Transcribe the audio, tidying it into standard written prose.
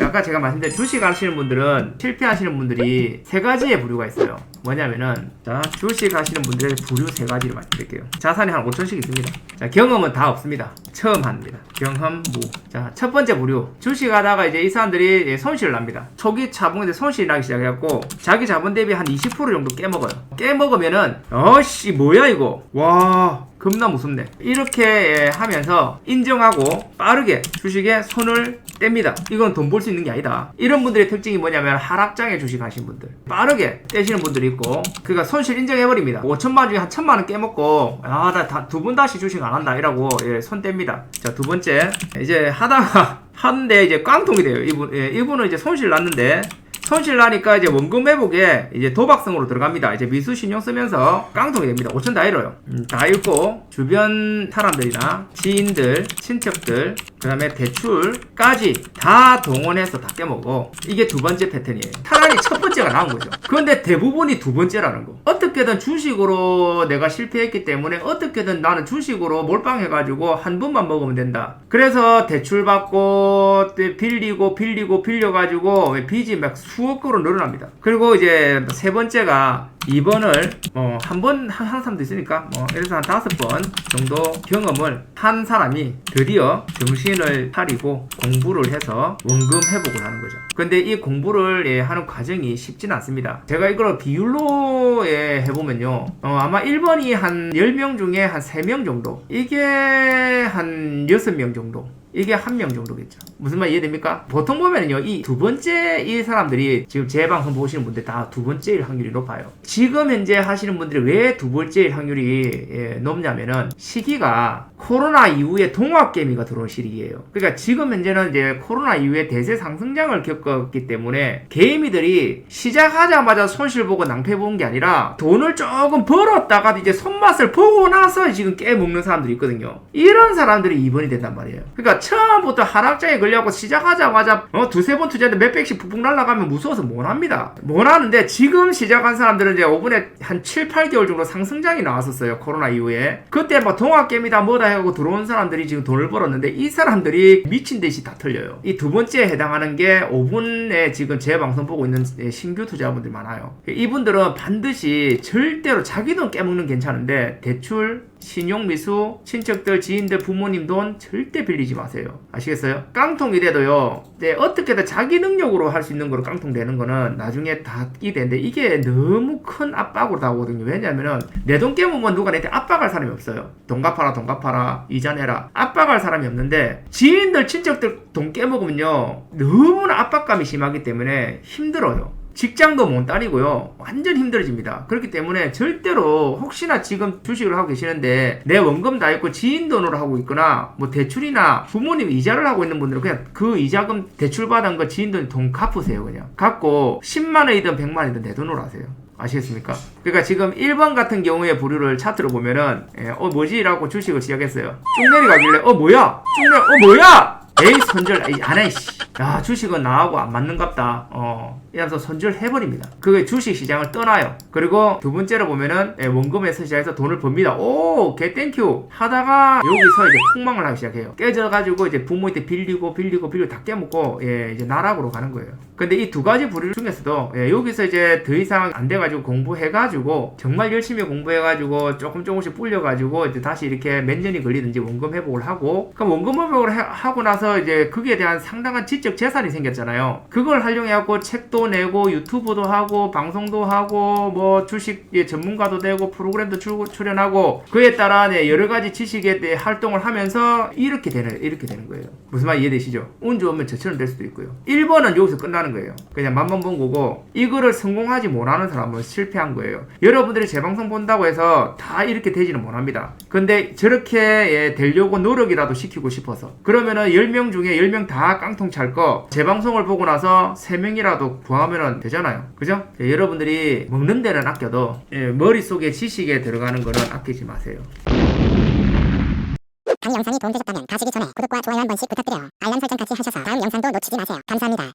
아까 제가 말씀드린 주식 하시는 분들은 실패하시는 분들이 세 가지의 부류가 있어요. 뭐냐면은 자, 주식 하시는 분들의 부류 세 가지를 말씀드릴게요. 자산이 한 5천씩 있습니다. 자, 경험은 다 없습니다. 처음 합니다. 경험 무. 자, 첫 번째 부류. 주식 하다가 이제 이 사람들이 손실을 납니다. 초기 차봉에 손실이 나기 시작해갖고 자기 자본 대비 한 20% 정도 깨먹어요. 깨먹으면은 어씨 뭐야 이거. 와 겁나 무섭네. 이렇게 하면서 인정하고 빠르게 주식에 손을 뗍니다. 이건 돈 벌 수 있는 게 아니다. 이런 분들의 특징이 뭐냐면 하락장에 주식 하신 분들 빠르게 떼시는 분들이 있고, 그러니까 손실 인정해버립니다. 5천만 중에 한 1,000만원 깨먹고 나 두 번 다시 주식 안 한다 이라고 손 뗍니다. 자, 두 번째, 이제 하다가 하는데 이제 깡통이 돼요. 이분은 이제 손실 났는데, 손실 나니까 이제 원금 회복에 이제 도박성으로 들어갑니다. 이제 미수 신용 쓰면서 깡통이 됩니다. 5천 다 잃어요. 다 잃고 주변 사람들이나 지인들, 친척들, 그 다음에 대출까지 다 동원해서 다 깨먹고, 이게 두 번째 패턴이에요. 차라리 첫 번째가 나온 거죠. 그런데 대부분이 두 번째라는 거. 어떻게든 주식으로 내가 실패했기 때문에 어떻게든 나는 주식으로 몰빵해가지고 한 번만 먹으면 된다. 그래서 대출 받고 빌려가지고 빚이 막 수억 으로 늘어납니다. 그리고 이제 세 번째가 2번을 한 사람도 있으니까 그래서 한 5번 정도 경험을 한 사람이 드디어 정신을 차리고 공부를 해서 원금 회복을 하는 거죠. 근데 이 공부를 하는 과정이 쉽진 않습니다. 제가 이걸 비율로 해보면요, 아마 1번이 한 10명 중에 한 3명 정도, 이게 한 6명 정도, 이게 1명 정도겠죠. 무슨 말 이해됩니까? 보통 보면은요, 이 두 번째 이 사람들이 지금 제 방송 보시는 분들 다 두 번째일 확률이 높아요. 지금 현재 하시는 분들이 왜 두 번째일 확률이 높냐면은 시기가 코로나 이후에 동학개미가 들어온 시기예요. 그러니까 지금 현재는 이제 코로나 이후에 대세 상승장을 겪었기 때문에 개미들이 시작하자마자 손실 보고 낭패 보는 게 아니라 돈을 조금 벌었다가 이제 손맛을 보고 나서 지금 깨먹는 사람들이 있거든요. 이런 사람들이 2번이 된단 말이에요. 그러니까 처음부터 하락장에 걸려갖고 시작하자마자 두세 번 투자했는데 몇백씩 푹푹 날아가면 무서워서 못합니다. 못하는데 지금 시작한 사람들은 이제 5분에 한 7, 8개월 정도 상승장이 나왔었어요. 코로나 이후에. 그때 뭐 동학개미다 뭐다 해갖고 들어온 사람들이 지금 돈을 벌었는데 이 사람들이 미친듯이 다 틀려요. 이 두 번째에 해당하는 게 5분에 지금 제 방송 보고 있는 신규 투자분들이 많아요. 이분들은 반드시 절대로 자기 돈 깨먹는 괜찮은데 대출, 신용미수, 친척들, 지인들, 부모님 돈 절대 빌리지 마세요. 아시겠어요? 깡통이 돼도요, 어떻게든 자기 능력으로 할 수 있는 거로 깡통 되는 거는 나중에 다 이 되는데, 이게 너무 큰 압박으로 다오거든요. 왜냐면은 내 돈 깨먹으면 누가 내한테 압박할 사람이 없어요. 돈 갚아라, 이자 내라. 압박할 사람이 없는데, 지인들, 친척들 돈 깨먹으면요, 너무나 압박감이 심하기 때문에 힘들어요. 직장도 못 다니고요, 완전 힘들어집니다. 그렇기 때문에 절대로, 혹시나 지금 주식을 하고 계시는데 내 원금 다 있고 지인 돈으로 하고 있거나 뭐 대출이나 부모님 이자를 하고 있는 분들은 그냥 그 이자금 대출 받은 거 지인 돈 갚으세요. 그냥 갚고 10만원이든 100만원이든 내 돈으로 하세요. 아시겠습니까? 그러니까 지금 1번 같은 경우의 부류를 차트로 보면은 뭐지? 라고 주식을 시작했어요. 쭉 내려가길래 뭐야? 뭐야? 에이 손절 안해. 야, 주식은 나하고 안 맞는갑다. 이러면서 손절해버립니다. 그게 주식시장을 떠나요. 그리고 두 번째로 보면은 원금에서 시작해서 돈을 법니다. 오, 땡큐 하다가 여기서 이제 폭망을 하기 시작해요. 깨져가지고 이제 부모한테 빌리고 다 깨먹고 이제 나락으로 가는 거예요. 근데 이 두 가지 부류 중에서도 여기서 이제 더 이상 안 돼가지고 공부해가지고 정말 열심히 공부해가지고 조금씩 불려가지고 이제 다시 이렇게 몇 년이 걸리든지 원금 회복을 하고, 그럼 원금 회복을 하고 나서 이제 거기에 대한 상당한 지적 재산이 생겼잖아요. 그걸 활용해갖고 책도 내고 유튜브도 하고 방송도 하고 뭐 주식 전문가도 되고 프로그램도 출연하고, 그에 따라 여러 가지 지식에 대해 활동을 하면서 이렇게 되는 거예요. 무슨 말 이해되시죠? 운 좋으면 저처럼 될 수도 있고요. 1번은 여기서 끝나는 거예요. 그냥 맘만 본 거고, 이거를 성공하지 못하는 사람은 실패한 거예요. 여러분들이 제 방송 본다고 해서 다 이렇게 되지는 못합니다. 근데 저렇게 되려고 노력이라도 시키고 싶어서, 그러면은 10명 중에 10명 다 깡통 찰 거 제 방송을 보고 나서 3명이라도 구하면 되잖아요. 그죠? 여러분들이 먹는 데는 아껴도 머릿속에 지식에 들어가는 거는 아끼지 마세요. 당 영상이 도움되셨다면 가시기 전에 구독과 좋아요 한 번씩 부탁드려요. 알람 설정 같이 하셔서 다음 영상도 놓치지 마세요. 감사합니다.